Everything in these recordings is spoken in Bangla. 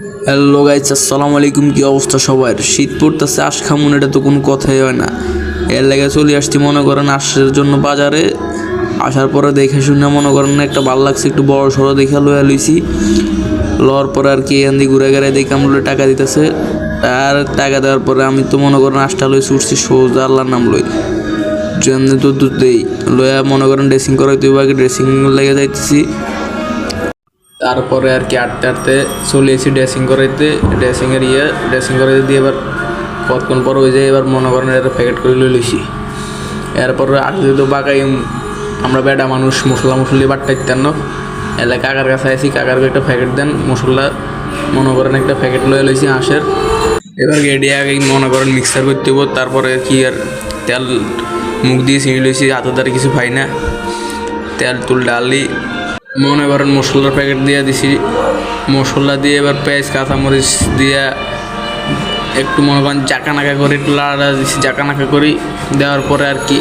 হ্যালো গাইস, আসসালামু আলাইকুম। কি অবস্থা সবার? শীত পড়তেছে, আশ খামুন এটা তো কোনো কথাই হয় না। এর লেগে চলে আসছি মনে করেন আশের জন্য বাজারে। আসার পরে দেখে শুনে মনে করেন একটা ভালো লাগছে, একটু বড় সড়ো দেখে লইয়া লইছি। লওয়ার পরে আর কি এখান দিয়ে ঘুরে ঘুরে দেখে আমরা টাকা দিতেছে। আর টাকা দেওয়ার পরে আমি তো মনে করেন আশটা লই ছুটছি সোজা আল্লাহর নাম লই। ট্রেন তো দুধ দেই লইয়া মনে করেন ড্রেসিং করাইতে আগে ড্রেসিং লেগে যাইতেছি। তারপরে আর কি আটতে আটতে চলে এসেছি ড্রেসিং করাইতে। ড্রেসিং করাইতে দিয়ে এবার কতক্ষণ পর হয়ে যায়, এবার মনে করেন এটা প্যাকেট করে লইছি। এরপরে আগে তো বাগাই আমরা বেডা মানুষ মশলা মশলি বাট্টাইতেন না, এলে কাকার কাছে আসি, কাকার একটা প্যাকেট দেন মশলা, মনে করেন একটা প্যাকেট লয়ে লইছি হাঁসের। এবার গেডি আগে মনে করেন মিক্সার করতে হবো। তারপরে কি আর তেল মুখ দিয়ে ছিঁড়ে লইছি, হাতের দ্বারা কিছু পাই না। তেল তুল ডালি মনে করেন মশলার প্যাকেট দিয়ে দিছি। মশলা দিয়ে এবার পেঁয়াজ কাঁচামরিচ দিয়ে একটু মনে করেন জাকানাকা করে একটু লাড়া দিছি, জাকানাকা করি। দেওয়ার পরে আর কি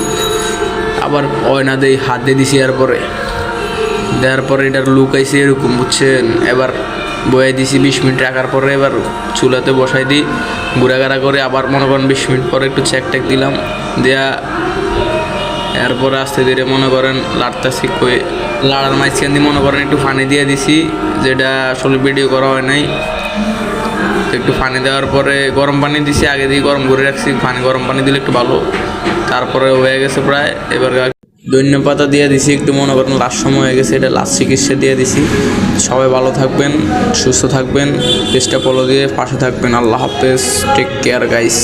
আবার অয়না দেই, হাত দিয়ে দিছি। এরপরে দেওয়ার পরে এটার লুক আইসি এরকম, বুঝছেন। এবার বয়ে দিছি 20 মিনিট রাখার পরে এবার চুলাতে বসাই দিই, ঘুরাঘাড়া করে আবার মনে করেন 20 মিনিট পরে একটু চেক টেক দিলাম, দেয়া এরপরে আস্তে ধীরে মনে করেন লাড়তাছি। কয়ে লাড়ার মাঝখান দিয়ে মনে করেন একটু পানি দিয়ে দিছি, যেটা আসলে ভিডিও করা হয় নাই। একটু পানি দেওয়ার পরে গরম পানি দিছি, আগে দিয়ে গরম করে রাখছি, গরম পানি দিলে একটু ভালো। তারপরে হয়ে গেছে প্রায়। এবার ধনিয়া পাতা দিয়ে দিছি, একটু মনে করেন লাস্ট সময় হয়ে গেছে, এটা লাস্ট চিকিৎসা দিয়ে দিছি। সবাই ভালো থাকবেন, সুস্থ থাকবেন, চেষ্টা ফলো দিয়ে পাশে থাকবেন। আল্লাহ হাফেজ, টেক কেয়ার গাইস।